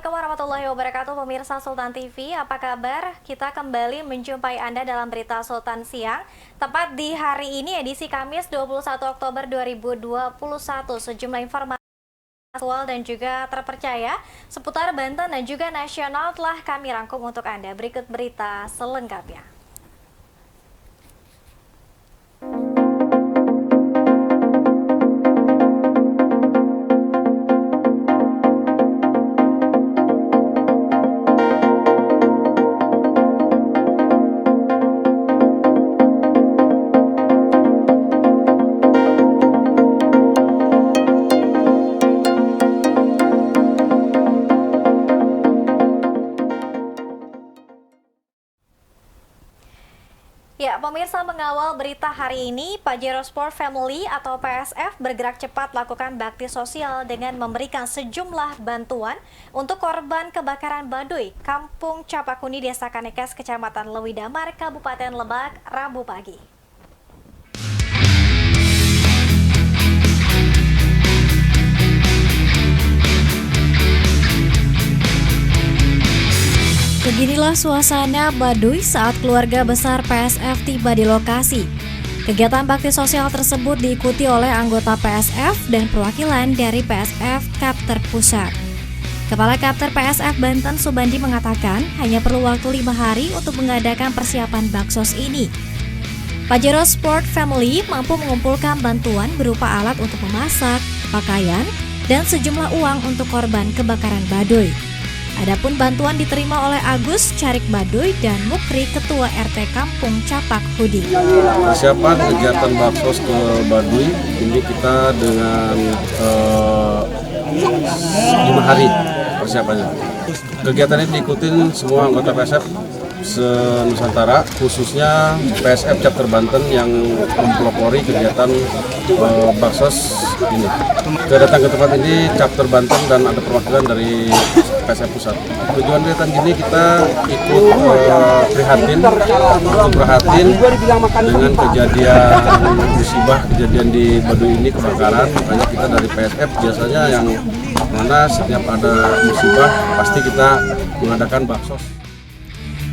Assalamualaikum warahmatullahi wabarakatuh, pemirsa Sultan TV. Apa kabar? Kita kembali menjumpai Anda dalam berita Sultan Siang. Tepat di hari ini, edisi Kamis 21 Oktober 2021. Sejumlah informasi aktual dan juga terpercaya seputar Banten dan juga nasional telah kami rangkum untuk Anda. Berikut berita selengkapnya. Ya, pemirsa, mengawal berita hari ini, Pajero Sport Family atau PSF bergerak cepat lakukan bakti sosial dengan memberikan sejumlah bantuan untuk korban kebakaran Baduy, Kampung Capakuni, Desa Kanekes, Kecamatan Lewidamar, Kabupaten Lebak, Rabu pagi. Beginilah suasana Baduy saat keluarga besar PSF tiba di lokasi. Kegiatan bakti sosial tersebut diikuti oleh anggota PSF dan perwakilan dari PSF Kapter Pusat. Kepala Kapter PSF Banten Subandi mengatakan hanya perlu waktu 5 hari untuk mengadakan persiapan baksos ini. Pajero Sport Family mampu mengumpulkan bantuan berupa alat untuk memasak, pakaian, dan sejumlah uang untuk korban kebakaran Baduy. Adapun bantuan diterima oleh Agus Carik Baduy dan Mukri, Ketua RT Kampung Capak Hudi. Persiapan kegiatan baksos ke Baduy ini kita dengan 5 hari persiapannya. Kegiatan ini diikuti semua anggota PSF se-Nusantara, khususnya PSF Chapter Banten yang mempelopori kegiatan baksos ini. Kedatangan ke tempat ini Chapter Banten dan ada perwakilan dari PSF Pusat. Tujuan kegiatan ini kita ikut prihatin dengan kejadian musibah, kejadian di Baduy ini kebakaran. Makanya kita dari PSF biasanya yang mana setiap ada musibah pasti kita mengadakan baksos.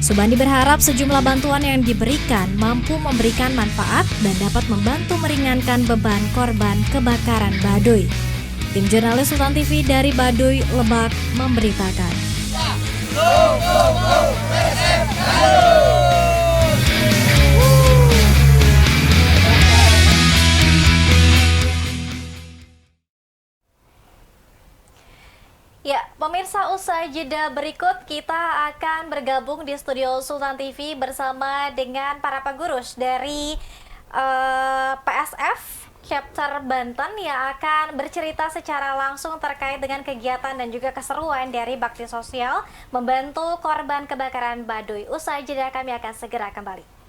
Subandi berharap sejumlah bantuan yang diberikan mampu memberikan manfaat dan dapat membantu meringankan beban korban kebakaran Baduy. Tim jurnalis Sultan TV dari Baduy, Lebak memberitakan. Ya, pemirsa, usai jeda berikut kita akan bergabung di studio Sultan TV bersama dengan para pengurus dari PSF Chapter Banten yang akan bercerita secara langsung terkait dengan kegiatan dan juga keseruan dari bakti sosial membantu korban kebakaran Baduy. Usai jeda kami akan segera kembali.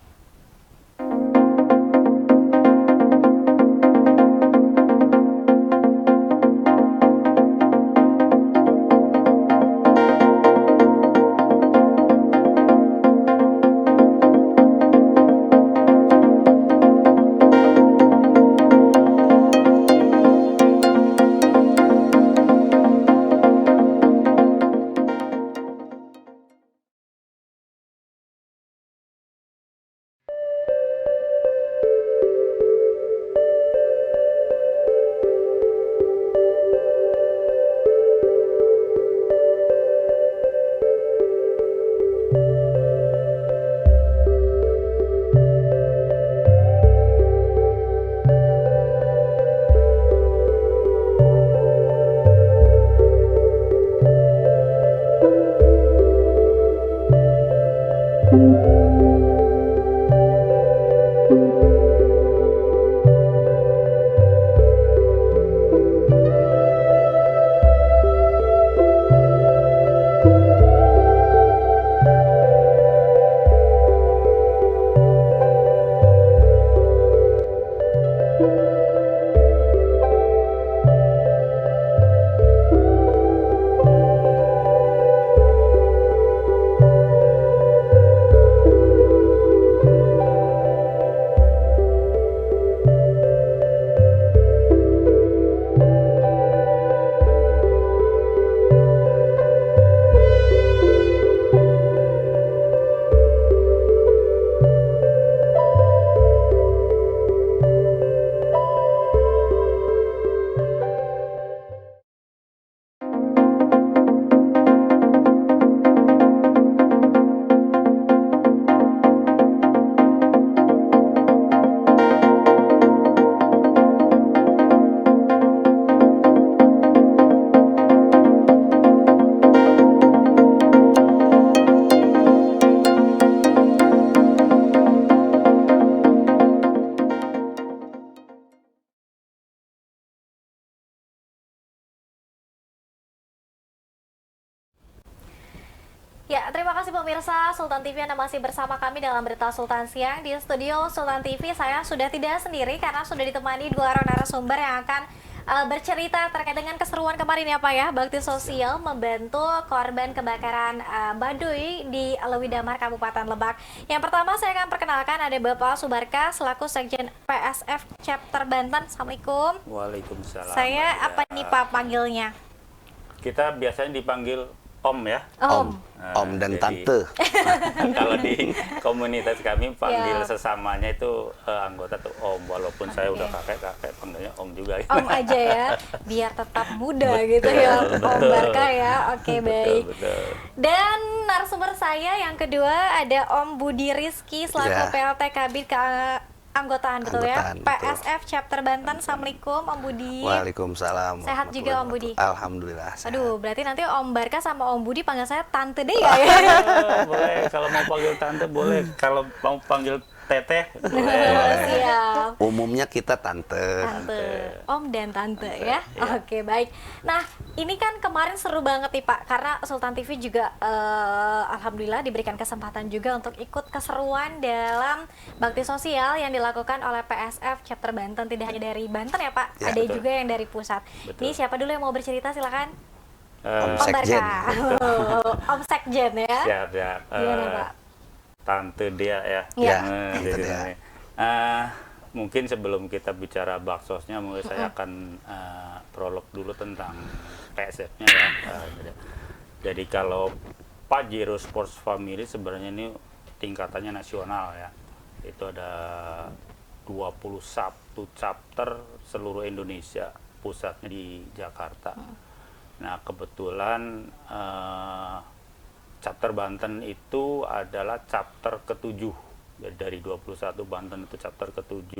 pemirsa Sultan TV, Anda masih bersama kami dalam Berita Sultan Siang. Di studio Sultan TV saya sudah tidak sendiri karena sudah ditemani dua orang narasumber yang akan bercerita terkait dengan keseruan kemarin ya Pak ya, bakti sosial membantu korban kebakaran Baduy di Lewidamar, Kabupaten Lebak. Yang pertama saya akan perkenalkan ada Bapak Subarka selaku Sekjen PSF Chapter Banten. Assalamualaikum. Waalaikumsalam. Saya apa nih Pak panggilnya? Kita biasanya dipanggil Om ya. Om. Om dan jadi, Tante. Kalau di komunitas kami panggil Ya. sesamanya itu anggota tuh Om, walaupun saya udah kakek panggilnya Om juga. Om aja ya, biar tetap muda gitu ya, Om Barka ya. Oke, baik. Betul. Dan narasumber saya yang kedua ada Om Budi Rizky selaku Ya. PLT Kabid Keanggotaan, betul ya? Anggotaan, betul. PSF Chapter Banten. Assalamualaikum Om Budi. Waalaikumsalam. Sehat juga, Om Budi? Alhamdulillah. Sehat. Aduh, berarti nanti Om Barka sama Om Budi panggil saya Tante deh ya. Boleh, kalau mau panggil Tante boleh, kalau mau panggil Teteh boleh. Siap. Umumnya kita Tante. Tante, Om dan Tante ya. Oke, baik. Nah, ini kan kemarin seru banget nih Pak, karena Sultan TV juga alhamdulillah diberikan kesempatan juga untuk ikut keseruan dalam bakti sosial yang dilakukan oleh PSF Chapter Banten. Tidak hanya dari Banten ya Pak, Ya, ada betul. juga yang dari pusat. Betul. Ini siapa dulu yang mau bercerita, silakan. Om Om Sekjen. Barka. Om Sekjen ya. Siap, siap. Gimana Pak? Tante dia ya. Iya. Tante Jadi, Dea. mungkin sebelum kita bicara baksosnya, mungkin saya akan prolog dulu tentang PSF-nya ya. Jadi kalau Pajero Sports Family sebenarnya ini tingkatannya nasional ya. Itu ada 21 chapter seluruh Indonesia, pusatnya di Jakarta. Nah, kebetulan chapter Banten itu adalah chapter ke-7. Jadi dari 21 Banten itu chapter ke-7.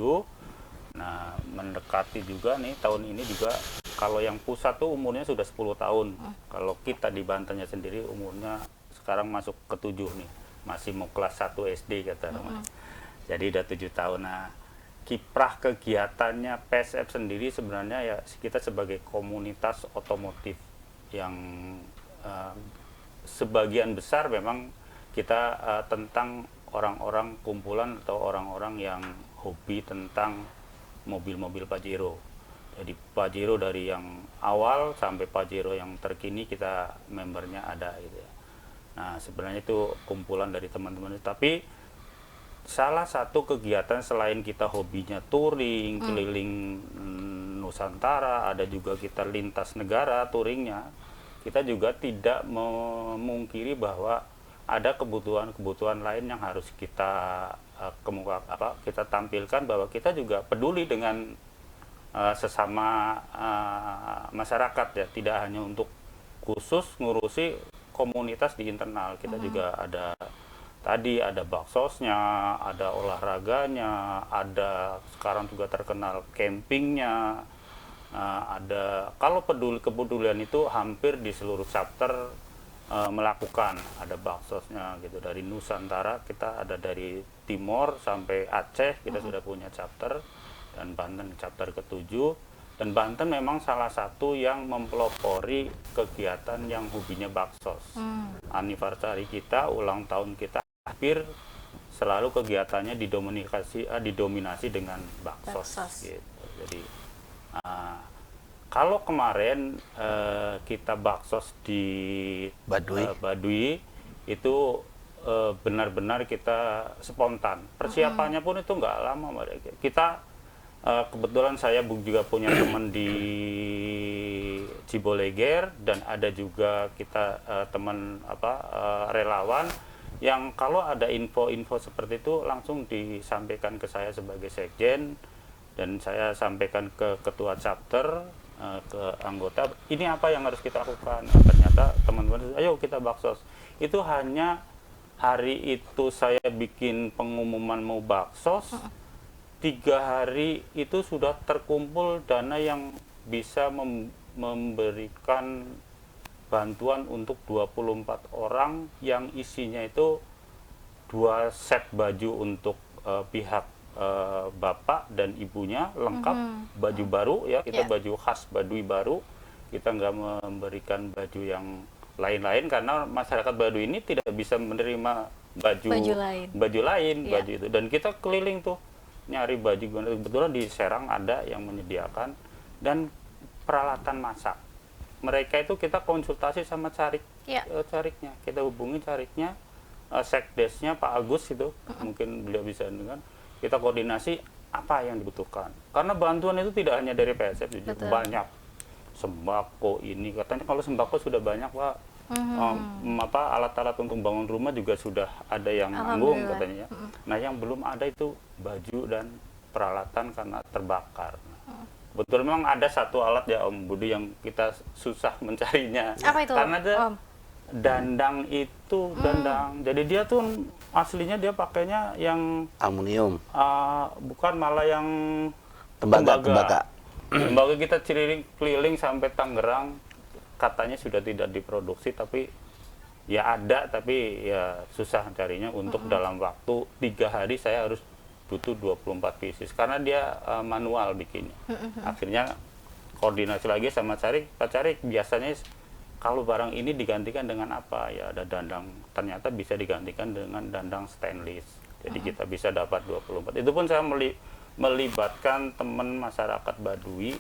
Nah, mendekati juga nih tahun ini juga, kalau yang pusat tuh umurnya sudah 10 tahun. Kalau kita di Bantennya sendiri umurnya sekarang masuk ke-7 nih. Masih mau kelas 1 SD kata namanya. Jadi udah 7 tahun. Nah, kiprah kegiatannya PSF sendiri sebenarnya ya kita sebagai komunitas otomotif yang sebagian besar memang kita tentang orang-orang kumpulan atau orang-orang yang hobi tentang mobil-mobil Pajero. Jadi Pajero dari yang awal sampai Pajero yang terkini kita membernya ada gitu ya. Nah, sebenarnya itu kumpulan dari teman-teman, tapi salah satu kegiatan selain kita hobinya touring, keliling Nusantara, ada juga kita lintas negara touringnya, kita juga tidak memungkiri bahwa ada kebutuhan-kebutuhan lain yang harus kita kita tampilkan, bahwa kita juga peduli dengan sesama masyarakat ya, tidak hanya untuk khusus ngurusi komunitas di internal. Kita juga ada tadi ada baksosnya, ada olahraganya, ada sekarang juga terkenal campingnya, ada kalau kepedulian itu hampir di seluruh chapter melakukan, ada baksosnya gitu. Dari Nusantara kita ada, dari Timor sampai Aceh kita sudah punya chapter, dan Banten chapter ke-7. Dan Banten memang salah satu yang mempelopori kegiatan yang hobinya baksos. Anniversary kita, ulang tahun kita, hampir selalu kegiatannya didominasi dengan baksos. Gitu. Jadi kalau kemarin kita baksos di Baduy itu benar-benar kita spontan. Persiapannya pun itu nggak lama. Kita kebetulan saya juga punya teman di Ciboleger, dan ada juga kita teman relawan yang kalau ada info-info seperti itu langsung disampaikan ke saya sebagai sekjen, dan saya sampaikan ke ketua chapter, ke anggota, ini apa yang harus kita lakukan. Ternyata teman-teman, ayo kita baksos. Itu hanya hari itu saya bikin pengumuman mau baksos, 3 hari itu sudah terkumpul dana yang bisa memberikan bantuan untuk 24 orang, yang isinya itu 2 set baju untuk pihak bapak dan ibunya lengkap, baju baru ya, kita baju khas Baduy baru, kita nggak memberikan baju yang lain-lain karena masyarakat Baduy ini tidak bisa menerima baju lain. Iya. baju itu, dan kita keliling tuh nyari baju. Kebetulan di Serang ada yang menyediakan, dan peralatan masak mereka itu kita konsultasi sama carik, cariknya kita hubungi cariknya, sekdesnya Pak Agus itu, mungkin beliau bisa dengan kita koordinasi apa yang dibutuhkan, karena bantuan itu tidak hanya dari PSF, juga banyak sembako ini, katanya kalau sembako sudah banyak Pak. Alat-alat untuk bangun rumah juga sudah ada yang nanggung katanya. Nah, yang belum ada itu baju dan peralatan karena terbakar. Betul, memang ada satu alat ya Om Budi yang kita susah mencarinya. Apa itu? Karena ada dandang itu, dandang. Jadi dia tuh aslinya dia pakainya yang Aluminium. Bukan, malah yang Tembaga. Tembaga kita keliling sampai Tangerang, katanya sudah tidak diproduksi, tapi ya ada, tapi ya susah carinya. Untuk dalam waktu 3 hari saya harus butuh 24 pieces karena dia manual bikinnya. Akhirnya koordinasi lagi sama Carik, Pak Carik, biasanya kalau barang ini digantikan dengan apa? Ya ada dandang, ternyata bisa digantikan dengan dandang stainless. Jadi kita bisa dapat 24. Itu pun saya melibatkan teman masyarakat Baduy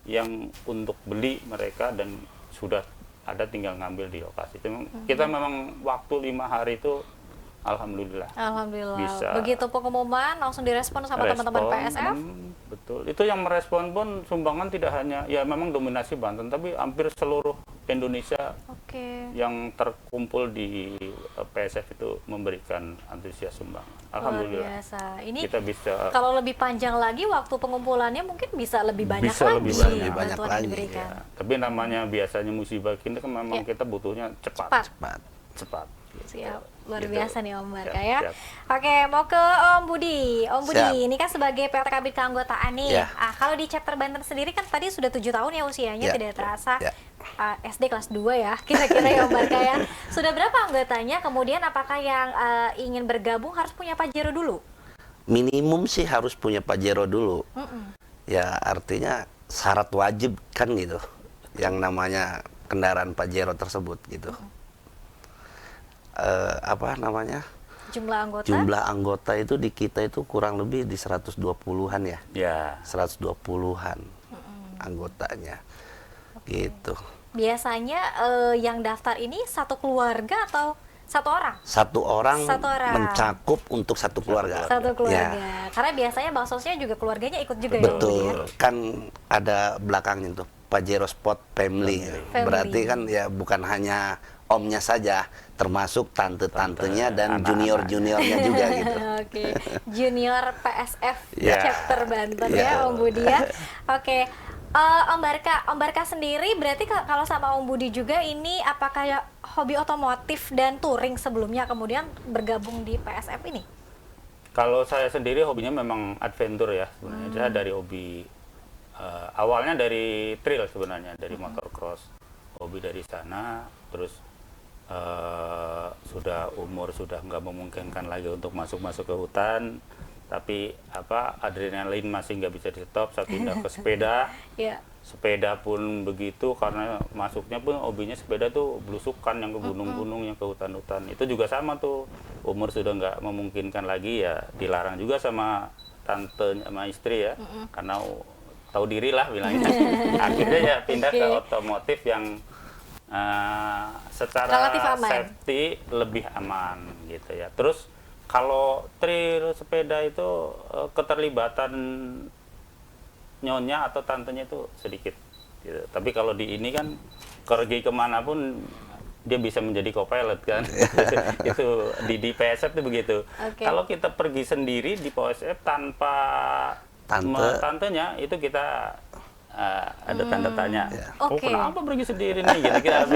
yang untuk beli mereka, dan sudah ada tinggal ngambil di lokasi. Kita memang waktu 5 hari itu Alhamdulillah bisa. Begitu pengumuman langsung direspon sama teman-teman PSF. Betul. Itu yang merespon pun sumbangan tidak hanya, ya memang dominasi Banten, tapi hampir seluruh Indonesia yang terkumpul di PSF itu memberikan antusias sumbangan. Alhamdulillah. Luar biasa. Ini kita bisa, kalau lebih panjang lagi waktu pengumpulannya mungkin bisa lebih banyak bisa lagi. lebih banyak bantuan yang diberikan. Ya, tapi namanya biasanya musibah ini kan memang kita butuhnya cepat. Siap, luar biasa nih Om Barka Siap, ya. siap. Oke, mau ke Om Budi. Om Budi, Siap. ini kan sebagai PLT Kabid keanggotaan nih. Ya. Kalau di chapter Banten sendiri kan tadi sudah 7 tahun ya usianya, Ya. tidak terasa. Ya. SD kelas 2 ya, kira-kira ya Om Barka ya. Sudah berapa anggotanya? Kemudian apakah yang ingin bergabung harus punya Pajero dulu? Minimum sih harus punya Pajero dulu. Ya artinya syarat wajib kan gitu, yang namanya kendaraan Pajero tersebut gitu. Apa namanya? Jumlah anggota? Jumlah anggota itu di kita itu kurang lebih di 120-an ya. Ya. 120-an anggotanya. Gitu. Biasanya yang daftar ini satu keluarga atau satu orang? Satu orang mencakup untuk satu keluarga. Satu keluarga. Ya. Karena biasanya bansosnya juga keluarganya ikut juga ya. Betul. Kan ada belakangnya tuh Pajero Sport Family. Berarti kan ya bukan hanya omnya saja, termasuk tante-tantenya dan junior-juniornya juga gitu. Oke, junior PSF Ya. chapter Banten Ya. ya Om Budi ya. Oke, Om Barka sendiri berarti kalau sama Om Budi juga ini apakah ya hobi otomotif dan touring sebelumnya kemudian bergabung di PSF ini? Kalau saya sendiri hobinya memang adventure ya sebenarnya. Saya dari hobi awalnya dari trail sebenarnya, dari motocross. Hobi dari sana, terus umur sudah nggak memungkinkan lagi untuk masuk ke hutan, tapi adrenalin masih nggak bisa di stop, saya pindah ke sepeda. Sepeda pun begitu, karena masuknya pun hobinya sepeda tuh belusukan, yang ke gunung-gunung, yang ke hutan-hutan. Itu juga sama tuh, umur sudah nggak memungkinkan lagi, ya dilarang juga sama tante sama istri ya, karena tahu diri lah bilangnya. Akhirnya ya pindah ke otomotif yang secara safety lebih aman gitu ya. Terus kalau trail sepeda itu keterlibatan nyonya atau tantenya itu sedikit gitu. Tapi kalau di ini kan pergi kemanapun dia bisa menjadi co-pilot kan. Itu di PSF itu begitu. Kalau kita pergi sendiri di PSF tanpa tantenya itu kita ada tanda tanya. Kenapa pergi sendiri nih? Gitu kita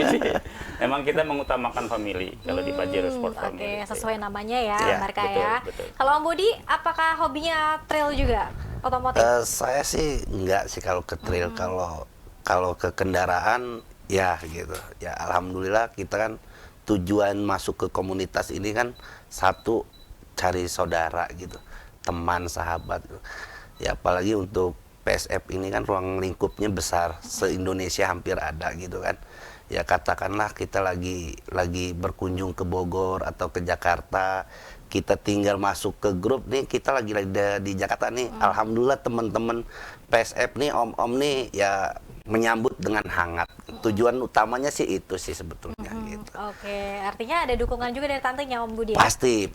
memang kita mengutamakan family kalau di Pajero Sport Family. Sesuai namanya ya, Barka ya. Betul. Kalau Om Budi, apakah hobinya trail juga, otomotif? Saya sih enggak sih kalau ke trail. Kalau ke kendaraan ya gitu. Ya alhamdulillah kita kan tujuan masuk ke komunitas ini kan satu, cari saudara gitu, teman, sahabat gitu. Ya apalagi untuk PSF ini kan ruang lingkupnya besar, se-Indonesia hampir ada gitu kan. ya katakanlah kita lagi berkunjung ke Bogor atau ke Jakarta, kita tinggal masuk ke grup nih, kita lagi di Jakarta nih, alhamdulillah teman-teman PSF nih, om-om nih ya menyambut dengan hangat. Tujuan utamanya sih itu sih sebetulnya gitu. Oke, artinya ada dukungan juga dari tantenya Om Budi ya? Pasti.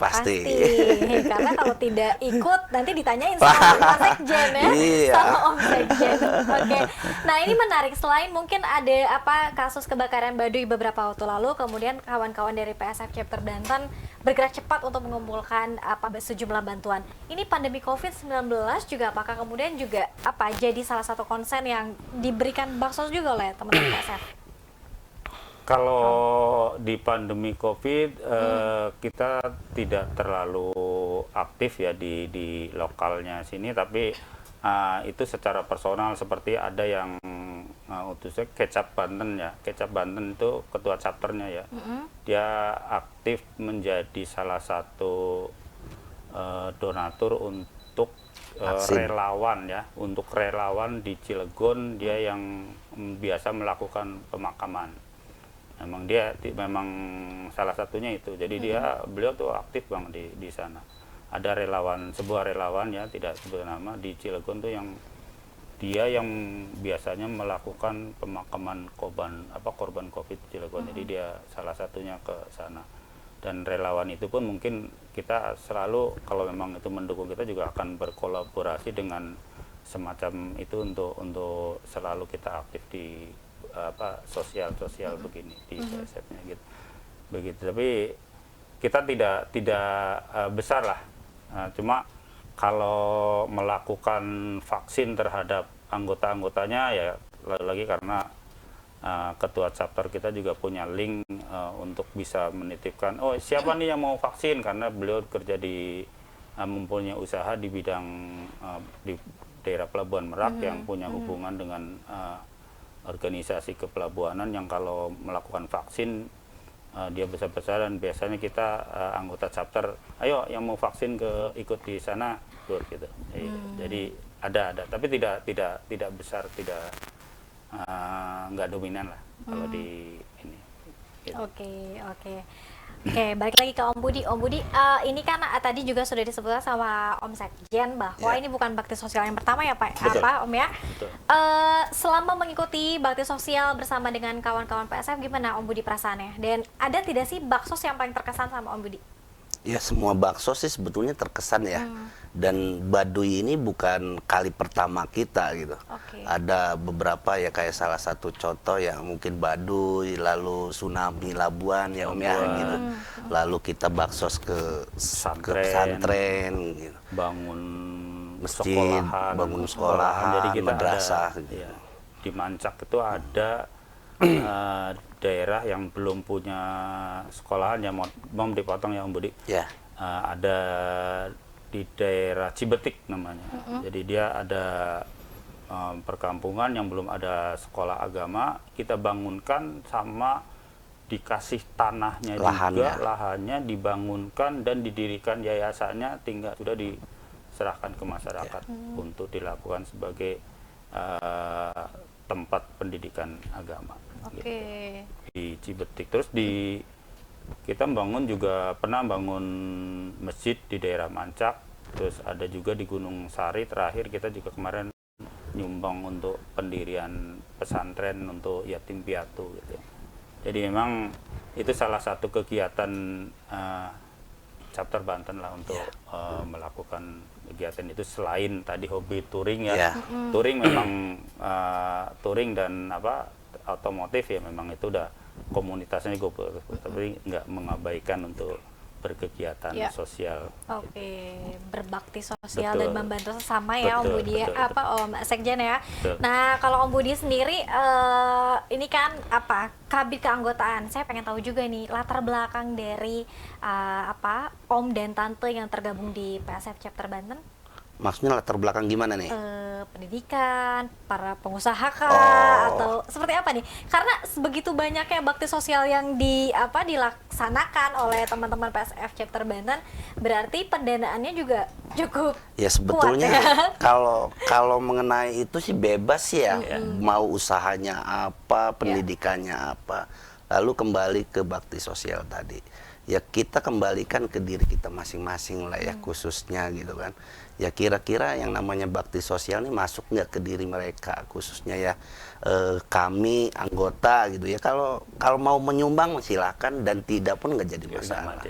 Karena kalau tidak ikut nanti ditanyain sama Pak Sekjen ya, Iya. sama Om Sekjen. Oke, nah ini menarik. Selain mungkin ada kasus kebakaran Baduy beberapa waktu lalu, kemudian kawan-kawan dari PSF Chapter Banten bergerak cepat untuk mengumpulkan sejumlah bantuan. Ini pandemi COVID-19 juga apakah kemudian juga jadi salah satu konsen yang diberikan baksos juga oleh teman-teman PSF? Kalau di pandemi COVID kita tidak terlalu aktif ya di lokalnya sini, tapi itu secara personal seperti ada yang utusnya Kecap Banten ya. Kecap Banten itu ketua chapternya ya. Dia aktif menjadi salah satu donatur untuk relawan ya, untuk relawan di Cilegon. Dia yang biasa melakukan pemakaman. Memang salah satunya itu. Jadi beliau tuh aktif bang di sana. Ada sebuah relawan ya, tidak sebut nama, di Cilegon tuh yang dia yang biasanya melakukan pemakaman korban COVID di Cilegon. Jadi dia salah satunya ke sana. Dan relawan itu pun mungkin kita selalu kalau memang itu mendukung, kita juga akan berkolaborasi dengan semacam itu untuk selalu kita aktif di sosial begini di PSF-nya gitu. Begitu. Tapi kita tidak besar lah. Cuma kalau melakukan vaksin terhadap anggota-anggotanya ya lagi karena ketua chapter kita juga punya link untuk bisa menitipkan, siapa nih yang mau vaksin, karena beliau kerja mempunyai usaha di bidang di daerah Pelabuhan Merak yang punya hubungan dengan organisasi kepelabuhanan yang kalau melakukan vaksin dia besar-besaran. Biasanya kita anggota chapter, ayo yang mau vaksin ikut di sana gitu. Jadi ada tapi tidak besar, nggak dominan lah kalau di ini gitu. Oke, balik lagi ke Om Budi. Om Budi, ini kan tadi juga sudah disebutkan sama Om Sekjen bahwa ini bukan bakti sosial yang pertama ya Pak, Betul. Om ya. Betul. Selama mengikuti bakti sosial bersama dengan kawan-kawan PSF, gimana Om Budi perasaannya? Dan ada tidak sih baksos yang paling terkesan sama Om Budi? Ya semua baksos sih sebetulnya terkesan ya. Dan Baduy ini bukan kali pertama kita gitu. Ada beberapa ya, kayak salah satu contoh ya mungkin Baduy, lalu tsunami Labuan ya Om ya gitu. Lalu kita baksos ke pesantren gitu. Bangun Masjid, bangun sekolahan, jadi kita madrasah ada, gitu. ya, di Mancak itu ada daerah yang belum punya sekolahan ya, mau dipotong ya Om Budi. Ya. Ada di daerah Cibetik namanya. Jadi dia ada perkampungan yang belum ada sekolah agama, kita bangunkan sama dikasih tanahnya juga, lahannya dibangunkan dan didirikan yayasannya, tinggal sudah diserahkan ke masyarakat untuk dilakukan sebagai tempat pendidikan agama. Gitu. Di Cibetik. Terus kita pernah bangun masjid di daerah Mancak. Terus ada juga di Gunung Sari. Terakhir kita juga kemarin nyumbang untuk pendirian pesantren untuk yatim piatu gitu. Jadi memang itu salah satu kegiatan chapter Banten lah untuk melakukan kegiatan itu, selain tadi hobi touring ya. Touring memang touring dan otomotif ya, memang itu udah komunitasnya gue, tapi nggak mengabaikan untuk berkegiatan sosial. Berbakti sosial dan membantu sesama Betul, ya Om Budi, Om Sekjen ya. Betul. Nah kalau Om Budi sendiri ini kan kabit keanggotaan, saya pengen tahu juga nih latar belakang dari Om dan Tante yang tergabung di PSF Chapter Banten. Maksudnya latar belakang gimana nih? Pendidikan, para pengusaha kah, atau seperti apa nih? Karena sebegitu banyaknya bakti sosial yang dilaksanakan oleh teman-teman PSF Chapter Banten, berarti pendanaannya juga cukup Ya sebetulnya kuat, ya? kalau mengenai itu sih bebas ya, mau usahanya apa, pendidikannya apa, lalu kembali ke bakti sosial tadi. Ya kita kembalikan ke diri kita masing-masing lah ya, khususnya gitu kan. Ya kira-kira yang namanya bakti sosial ini masuk nggak ke diri mereka, khususnya ya kami anggota gitu ya. Kalau mau menyumbang silakan, dan tidak pun nggak jadi masalah.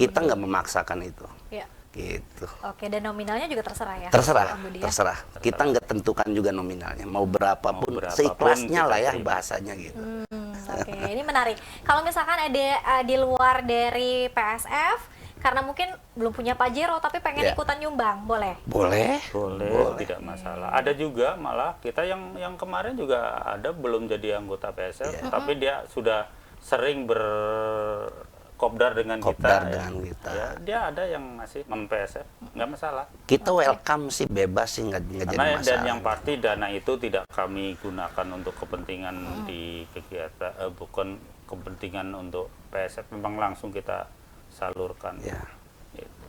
Kita nggak memaksakan itu. Ya. Gitu. Oke, dan nominalnya juga terserah ya? Terserah, Om Budi, ya? terserah. Kita nggak tentukan juga nominalnya, mau berapapun, seikhlasnya lah ya bahasanya gitu. Oke, ini menarik. Kalau misalkan ada di luar dari PSF, karena mungkin belum punya Pajero tapi pengen ikutan nyumbang, boleh? Boleh. Tidak masalah. Ada juga malah kita yang kemarin juga ada belum jadi anggota PSF, tapi dia sudah sering berkopdar dengan Kopdar kita. dengan kita. Ya, dia ada yang masih non PSF, nggak masalah. Kita welcome sih, bebas sih, nggak jadi Karena masalah. dan yang pasti dana itu tidak kami gunakan untuk kepentingan di kegiatan, bukan kepentingan untuk PSF, memang langsung kita salurkan. Ya. Gitu.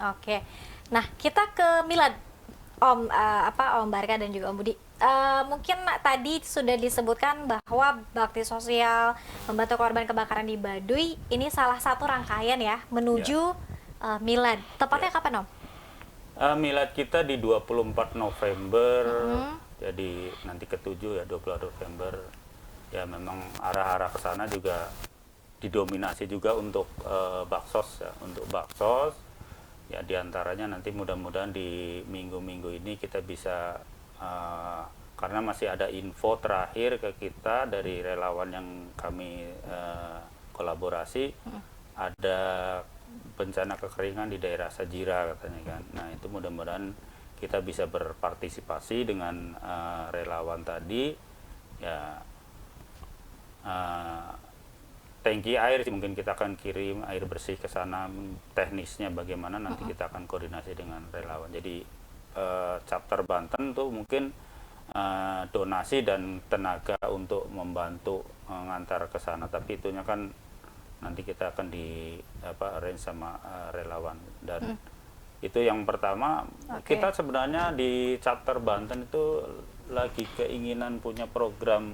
Oke. Nah, kita ke Milad, Om Barka dan juga Om Budi. Mungkin tadi sudah disebutkan bahwa bakti sosial membantu korban kebakaran di Baduy ini salah satu rangkaian ya menuju Milad. Tepatnya kapan, Om? Milad kita di 24 November, jadi nanti ke-7 ya 24 November. Ya memang arah-arah ke sana juga didominasi juga untuk baksos ya, untuk baksos. Ya diantaranya nanti mudah-mudahan di minggu-minggu ini kita bisa, karena masih ada info terakhir ke kita dari relawan yang kami kolaborasi, ada bencana kekeringan di daerah Sajira katanya kan. Nah itu mudah-mudahan kita bisa berpartisipasi dengan relawan tadi ya. Tangki air sih mungkin kita akan kirim air bersih ke sana, teknisnya bagaimana nanti kita akan koordinasi dengan relawan. Jadi chapter Banten tuh mungkin donasi dan tenaga untuk membantu mengantar ke sana, tapi itunya kan nanti kita akan arrange sama relawan. Dan itu yang pertama. Kita sebenarnya di chapter Banten itu lagi keinginan punya program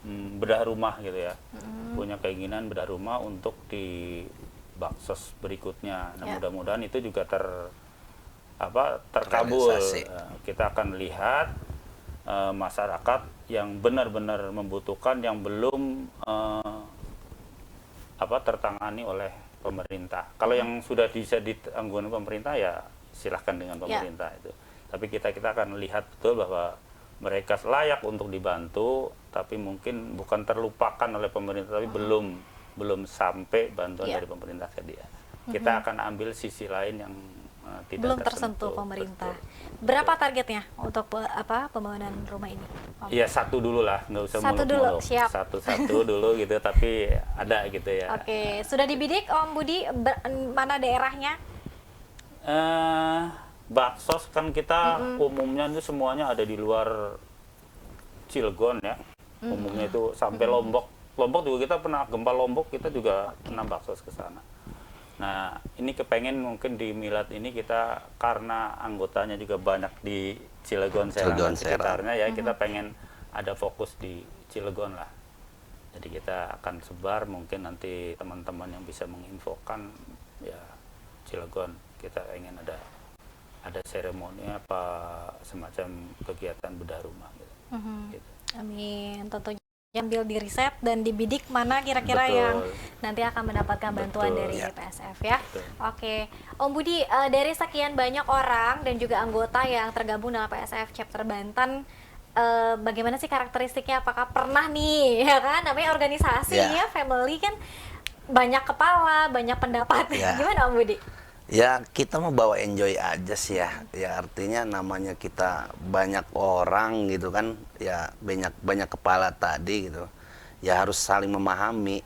bedah rumah gitu ya, punya keinginan bedah rumah untuk di baksos berikutnya. Nah mudah-mudahan itu juga terkabul. Kita akan lihat masyarakat yang benar-benar membutuhkan, yang belum tertangani oleh pemerintah. Kalau yang sudah bisa ditanggung pemerintah ya silahkan dengan pemerintah itu. Tapi kita akan lihat betul bahwa mereka layak untuk dibantu, tapi mungkin bukan terlupakan oleh pemerintah, tapi belum sampai bantuan dari pemerintah ke dia. Kita akan ambil sisi lain yang tidak belum tersentuh pemerintah. Betul. Berapa targetnya untuk pembangunan rumah ini? Iya, satu dulu lah, nggak usah muluk-muluk. Dulu, siap. Satu dulu gitu, tapi ada gitu ya. Oke, sudah dibidik Om Budi, mana daerahnya? Baksos kan kita umumnya itu semuanya ada di luar Cilegon ya. Umumnya itu sampai Lombok. Lombok juga kita pernah gempa Lombok, kita juga pernah baksos ke sana. Nah, ini kepengen mungkin di Milad ini kita, karena anggotanya juga banyak di Cilegon, Serang dan sekitarnya ya, kita pengen ada fokus di Cilegon lah. Jadi kita akan sebar, mungkin nanti teman-teman yang bisa menginfokan ya Cilegon, kita ingin ada seremoni semacam kegiatan bedah rumah gitu. Gitu. Amin. Tentunya ambil di riset dan dibidik mana kira-kira yang nanti akan mendapatkan bantuan dari PSF ya. Oke, Om Budi, dari sekian banyak orang dan juga anggota yang tergabung dalam PSF Chapter Banten, bagaimana sih karakteristiknya? Apakah pernah nih, ya kan, namanya organisasi ya, family kan, banyak kepala, banyak pendapat. Gimana Om Budi? Ya kita mau bawa enjoy aja sih ya. Ya artinya namanya kita banyak orang gitu kan, ya banyak kepala tadi gitu. Ya harus saling memahami.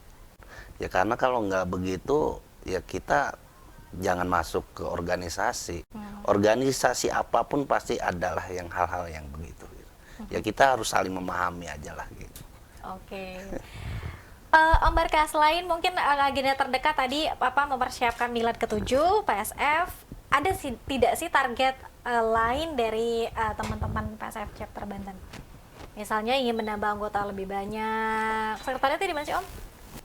Ya karena kalau nggak begitu ya kita jangan masuk ke organisasi. organisasi apapun pasti adalah yang hal-hal yang begitu gitu. Ya kita harus saling memahami aja lah gitu. Oke. Om Barka, selain mungkin agenda terdekat tadi mempersiapkan milad ke-7 PSF, ada tidak sih target lain dari teman-teman PSF chapter Banten? Misalnya ingin menambah anggota lebih banyak. Sekretariatnya di mana sih, Om?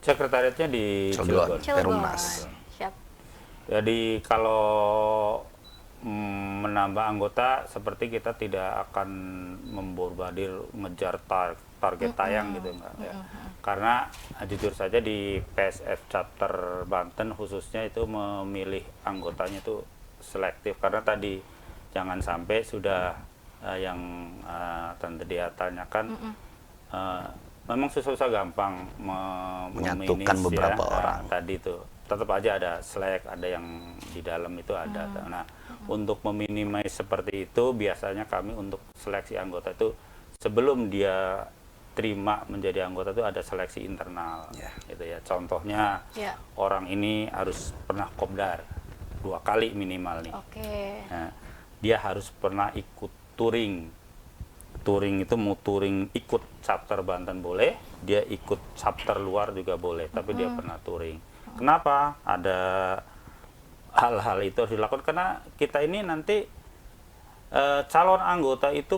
Sekretariatnya di Cilegon. Perumnas. Siap. Jadi kalau menambah anggota seperti kita tidak akan memborbadir ngejar target tayang gitu enggak ya. Karena jujur saja di PSF chapter Banten khususnya itu memilih anggotanya itu selektif, karena tadi jangan sampai sudah yang Tante Dia tanyakan memang susah gampang menyatukan beberapa orang. Tadi itu tetap aja ada Slack, ada yang di dalam itu ada. Nah, untuk meminimais seperti itu biasanya kami untuk seleksi anggota itu sebelum dia terima menjadi anggota itu ada seleksi internal, gitu ya. Contohnya orang ini harus pernah kopdar 2 kali minimal nih. Nah, dia harus pernah ikut touring. Touring itu mau touring ikut chapter Banten boleh, dia ikut chapter luar juga boleh, tapi dia pernah touring. Kenapa ada hal-hal itu harus dilakukan? Karena kita ini nanti calon anggota itu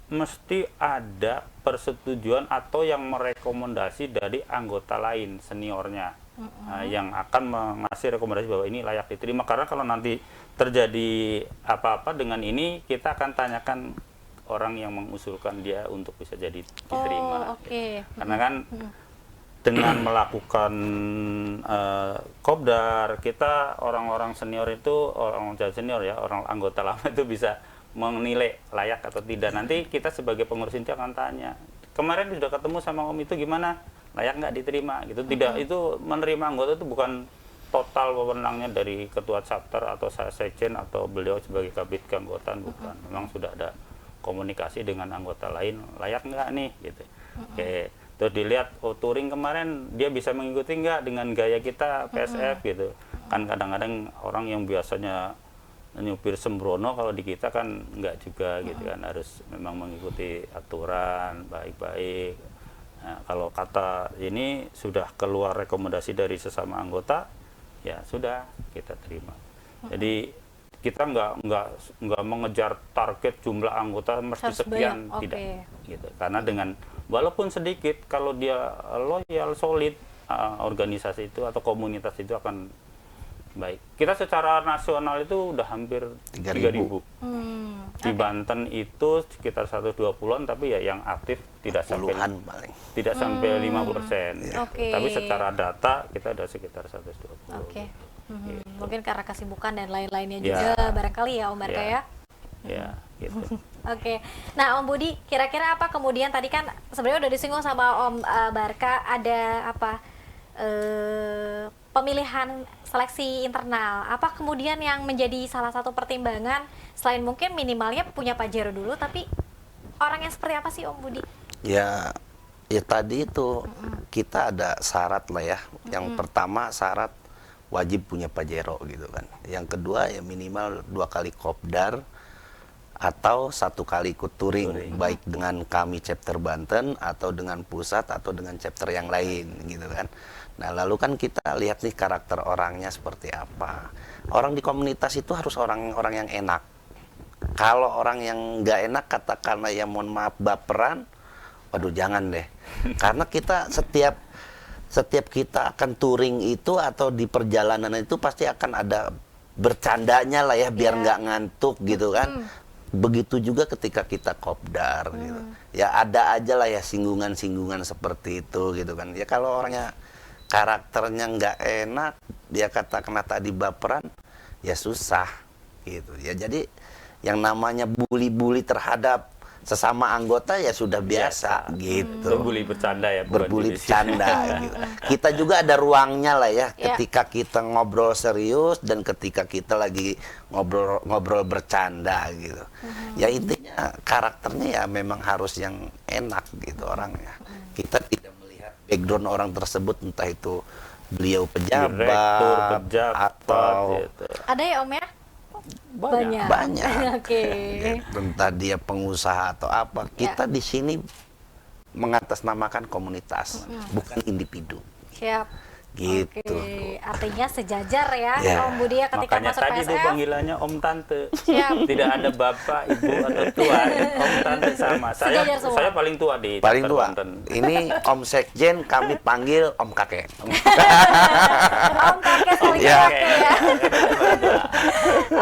mesti ada persetujuan atau yang merekomendasi dari anggota lain seniornya yang akan mengasih rekomendasi bahwa ini layak diterima. Karena kalau nanti terjadi apa-apa dengan ini, kita akan tanyakan orang yang mengusulkan dia untuk bisa jadi diterima. Gitu. Karena kan dengan melakukan kopdar, kita orang-orang senior itu, orang senior ya, orang anggota lama itu bisa menilai layak atau tidak. Nanti kita sebagai pengurus inti akan tanya, kemarin sudah ketemu sama Om itu gimana, layak nggak diterima gitu. Tidak, itu menerima anggota itu bukan total wewenangnya dari ketua chapter atau saya sekjen atau beliau sebagai kabit keanggotaan, bukan. Memang sudah ada komunikasi dengan anggota lain, layak nggak nih gitu. Oke, terus dilihat, oh touring kemarin dia bisa mengikuti nggak dengan gaya kita PSF gitu. Kan kadang-kadang orang yang biasanya nyupir sembrono, kalau di kita kan nggak juga gitu kan, harus memang mengikuti aturan baik-baik. Nah, kalau kata ini sudah keluar rekomendasi dari sesama anggota, ya sudah kita terima. Jadi kita nggak mengejar target jumlah anggota mesti sekian, tidak gitu. Karena dengan walaupun sedikit, kalau dia loyal, solid, organisasi itu atau komunitas itu akan baik. Kita secara nasional itu udah hampir 3.000. Di Banten itu sekitar 120-an, tapi ya yang aktif tidak sampai 50%. Tapi secara data kita ada sekitar 120. Gitu. Mungkin karena kesibukan dan lain-lainnya juga barangkali ya Om Barka ya. Ya, gitu. Oke. Nah, Om Budi, kira-kira apa kemudian tadi kan sebenarnya udah disinggung sama Om Barka, ada pemilihan seleksi internal. Apa kemudian yang menjadi salah satu pertimbangan selain mungkin minimalnya punya Pajero dulu, tapi orang yang seperti apa sih Om Budi? Ya tadi itu kita ada syarat lah ya. Yang pertama syarat wajib punya Pajero gitu kan. Yang kedua ya minimal 2 kali kopdar atau 1 kali ikut touring, baik dengan kami chapter Banten atau dengan pusat atau dengan chapter yang lain gitu kan. Nah lalu kan kita lihat nih karakter orangnya seperti apa. Orang di komunitas itu harus orang-orang yang enak. Kalau orang yang nggak enak, katakanlah ya mohon maaf baperan, waduh jangan deh. Karena kita setiap kita akan touring itu atau di perjalanan itu pasti akan ada bercandanya lah ya, biar nggak ngantuk gitu kan. Begitu juga ketika kita kopdar gitu. Ya ada aja lah ya singgungan-singgungan seperti itu gitu kan. Ya kalau orangnya karakternya nggak enak, dia katakanlah tadi baperan, ya susah gitu. Ya jadi yang namanya bully-bully terhadap sesama anggota ya sudah biasa gitu. Berbuli bercanda ya. Berbuli bercanda gitu. Kita juga ada ruangnya lah ya, ketika kita ngobrol serius dan ketika kita lagi ngobrol bercanda gitu. Ya intinya karakternya ya memang harus yang enak gitu orangnya. Kita tidak melihat background orang tersebut, entah itu beliau pejabat, direktur, pejabat atau gitu. Ada ya Om ya? Banyak. Oke. Entah dia pengusaha atau apa, kita di sini mengatasnamakan komunitas, bukan individu. Siap. Gitu. Oke, artinya sejajar ya, Ya. Om Budi ya ketika Makanya masuk tadi itu PSF. panggilannya Om Tante. Siap. Tidak ada bapak, ibu atau tua. Om Tante sama. Sejajar semua. Saya paling tua di Paling chapter tua. Banten. Ini Om Sekjen, kami panggil Om Kakek. Om kakek saling Iya. kakek ya.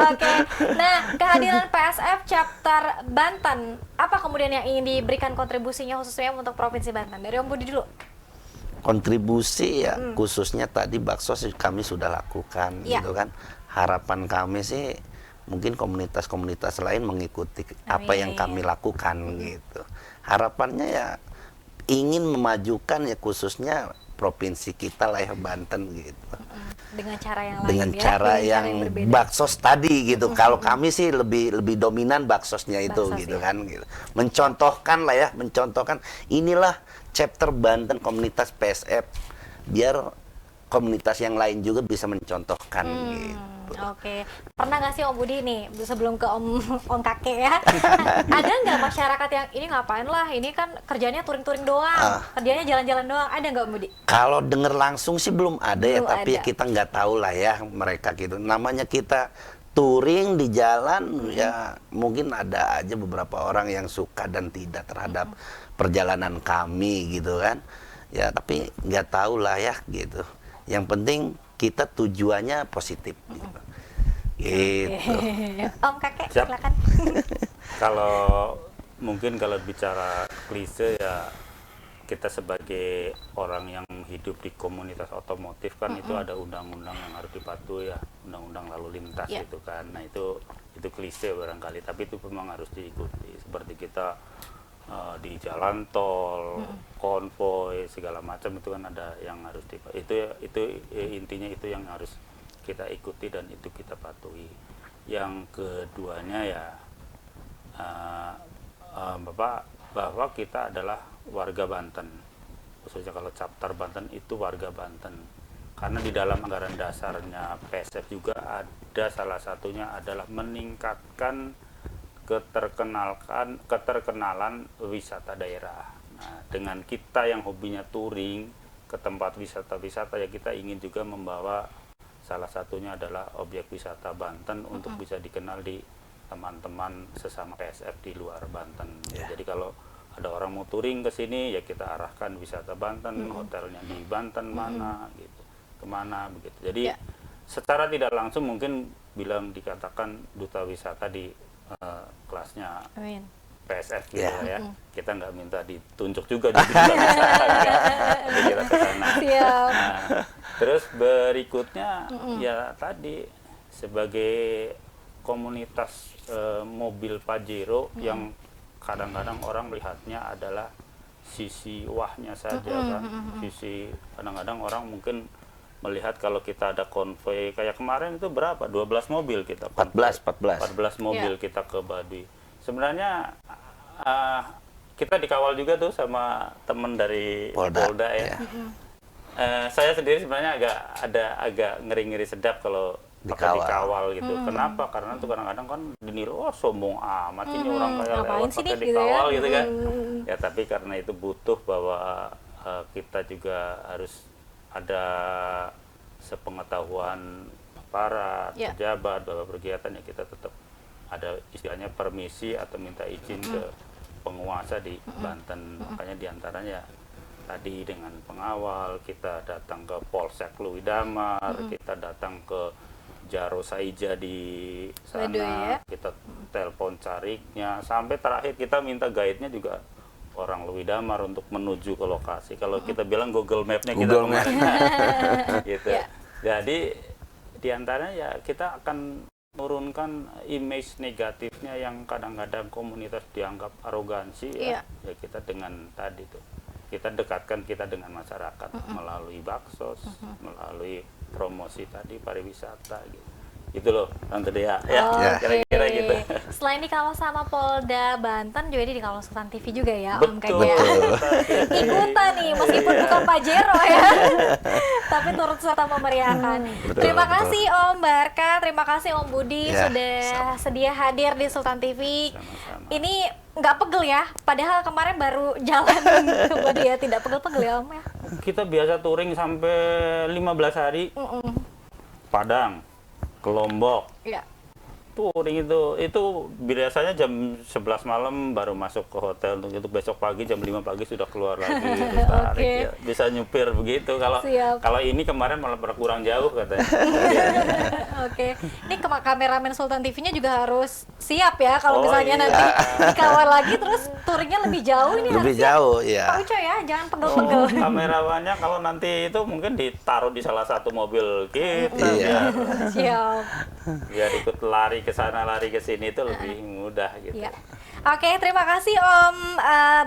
Oke, nah kehadiran PSF chapter Banten, apa kemudian yang ingin diberikan kontribusinya khususnya untuk Provinsi Banten? Dari Om Budi dulu. Kontribusi ya khususnya tadi bakso sih kami sudah lakukan Iya. gitu kan. Harapan kami sih mungkin komunitas-komunitas lain mengikuti apa yang kami lakukan gitu. Harapannya ya ingin memajukan ya khususnya provinsi kita lah ya Banten gitu. Dengan cara yang lain Dengan ya, cara dengan yang berbeda. baksos tadi gitu. Kalau kami sih lebih dominan baksosnya itu Baksos, gitu ya. kan gitu. Mencontohkan lah ya, mencontohkan inilah chapter Banten komunitas PSF biar komunitas yang lain juga bisa mencontohkan gitu. Oke, pernah nggak sih Om Budi nih sebelum ke Om kakek ya, ada nggak masyarakat yang ini ngapain lah, ini kan kerjanya touring-touring doang, kerjanya jalan-jalan doang, ada nggak Om Budi? Kalau denger langsung sih belum ada ya, Belum tapi ada. ya kita nggak tahu lah ya mereka gitu. Namanya kita touring di jalan ya mungkin ada aja beberapa orang yang suka dan tidak terhadap perjalanan kami gitu kan. Ya tapi nggak tahu lah ya gitu. Yang penting kita tujuannya positif gitu. Gitu. Om kakek Siap. silakan. Kalau mungkin kalau bicara klise ya, kita sebagai orang yang hidup di komunitas otomotif kan itu ada undang-undang yang harus dipatuhi ya, undang-undang lalu lintas Iya. itu kan. Nah itu klise barangkali, tapi itu memang harus diikuti. Seperti kita di jalan tol, konvoy segala macam itu kan ada yang harus itu intinya itu yang harus kita ikuti dan itu kita patuhi. Yang keduanya ya bahwa kita adalah warga Banten, khususnya kalau chapter Banten itu warga Banten, karena di dalam anggaran dasarnya PSF juga ada salah satunya adalah meningkatkan keterkenalan wisata daerah. Nah, dengan kita yang hobinya touring ke tempat wisata-wisata ya kita ingin juga membawa salah satunya adalah objek wisata Banten untuk bisa dikenal di teman-teman sesama PSF di luar Banten. Jadi kalau ada orang mau touring ke sini ya kita arahkan wisata Banten, hotelnya di Banten mana gitu, kemana begitu. Jadi secara tidak langsung mungkin dikatakan duta wisata di kelasnya Amin. PSF gitu ya. Kita nggak minta ditunjuk juga di duta wisata, tapi kita ke sana. Siap. Nah, terus berikutnya ya tadi sebagai komunitas mobil Pajero yang kadang-kadang orang melihatnya adalah sisi wahnya saja kan. Sisi kadang-kadang orang mungkin melihat kalau kita ada konvoy kayak kemarin itu berapa? 12 mobil kita. 14 mobil kita ke Baduy. Sebenarnya kita dikawal juga tuh sama teman dari Polda ya. Saya sendiri sebenarnya agak ngeri-ngeri sedap kalau pakai dikawal gitu. Kenapa? Karena tuh kadang-kadang kan diniru sombong amat ini orang kayak lewat pakai dikawal gitu kan. Ya tapi karena itu butuh bahwa kita juga harus ada sepengetahuan para pejabat bahwa kegiatan ya kita tetap ada istilahnya permisi atau minta izin ke penguasa di Banten. Makanya diantaranya tadi dengan pengawal, kita datang ke Polsek Luwi Damar, kita datang ke Jaro Saija di sana, kita telepon cariknya, sampai terakhir kita minta guide-nya juga orang Luwi Damar untuk menuju ke lokasi. Kalau kita bilang Google Map-nya kita kemarin gitu. Jadi diantaranya ya kita akan menurunkan image negatifnya yang kadang-kadang komunitas dianggap arogansi ya kita dengan tadi tuh kita dekatkan kita dengan masyarakat melalui baksos, melalui promosi tadi pariwisata gitu loh Tante Dea ya kira-kira gitu. Selain dikawal sama Polda Banten juga dikawal Sultan TV juga ya Om Betul. kayaknya. Ikutan nih meskipun bukan Pajero ya tapi turut serta memeriahkan. Terima kasih Om Barka. terima kasih Om Budi Ya, sudah sedia hadir di Sultan TV. Sama-sama. Ini nggak pegel ya, padahal kemarin baru jalan ke dia, tidak pegel-pegel ya Om ya. Kita biasa touring sampai 15 hari. Padang, ke Lombok. Iya. Touring itu biasanya jam 11 malam baru masuk ke hotel untuk besok pagi jam 5 pagi sudah keluar lagi terus tarik, Oke. ya. Bisa nyupir begitu. Siap. Kalau ini kemarin malah berkurang jauh katanya. Oke, ini kameramen Sultan TV-nya juga harus siap ya kalau Oh, misalnya iya. nanti dikawal lagi terus touringnya lebih jauh ini Lebih harusnya jauh, ya. Pak Uco ya, jangan pegel-pegel. Kamerawannya kalau nanti itu mungkin ditaruh di salah satu mobil kita Iya. Siap. biar ikut lari ke sana lari ke sini itu lebih mudah gitu. Ya. Oke, terima kasih Om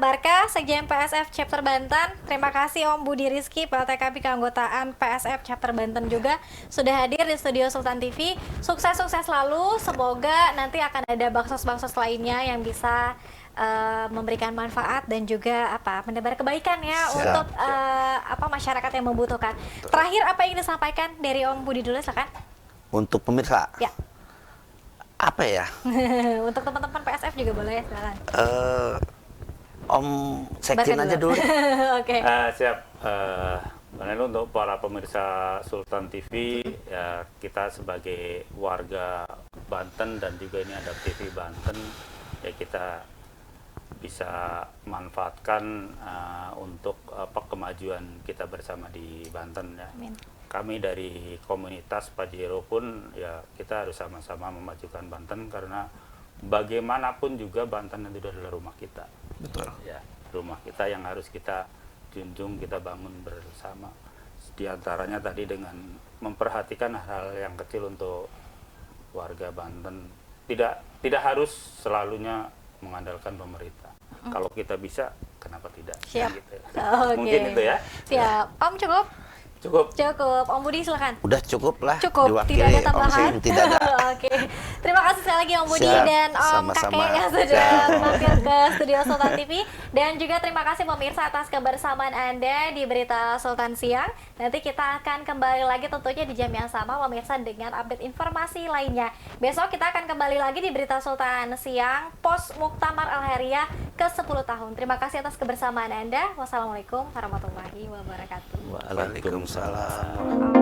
Barka, Sekjen PSF Chapter Banten. Terima kasih Om Budi Rizky, PLTKP keanggotaan PSF Chapter Banten juga sudah hadir di studio Sultan TV. Sukses-sukses selalu. Semoga nanti akan ada baksos-baksos lainnya yang bisa memberikan manfaat dan juga menebar kebaikan ya Siap. untuk masyarakat yang membutuhkan. Terakhir apa yang ingin disampaikan dari Om Budi dulu, silakan. Untuk pemirsa, Ya. apa ya? Untuk teman-teman PSF juga boleh, silakan. Om Sekjen Barka aja dulu. Oke. Siap. Ini untuk para pemirsa Sultan TV, ya kita sebagai warga Banten dan juga ini ada TV Banten, ya kita bisa manfaatkan untuk kemajuan kita bersama di Banten ya. Amin. Kami dari komunitas Pajero pun ya kita harus sama-sama memajukan Banten karena bagaimanapun juga Banten itu adalah rumah kita. Betul. Ya, rumah kita yang harus kita junjung, kita bangun bersama. Di antaranya tadi dengan memperhatikan hal yang kecil untuk warga Banten. Tidak harus selalunya mengandalkan pemerintah. Kalau kita bisa, kenapa tidak? Siap. Gitu ya. Oke. Mungkin itu ya. Siap. Om cukup? Cukup. Cukup. Om Budi silakan. Udah cukup lah. Cukup, Diwakili tidak ada Om tambahan. Sekjen, tidak ada. Oke. Terima kasih sekali lagi Om Budi Siap, dan Om sama-sama. Kakek yang sudah Siap. mampir ke studio Sultan TV. Dan juga terima kasih pemirsa atas kebersamaan Anda di Berita Sultan Siang. Nanti kita akan kembali lagi tentunya di jam yang sama pemirsa dengan update informasi lainnya. Besok kita akan kembali lagi di Berita Sultan Siang Pos Muktamar Al-Haria ke 10 tahun. Terima kasih atas kebersamaan Anda. Wassalamualaikum warahmatullahi wabarakatuh. Waalaikumsalam.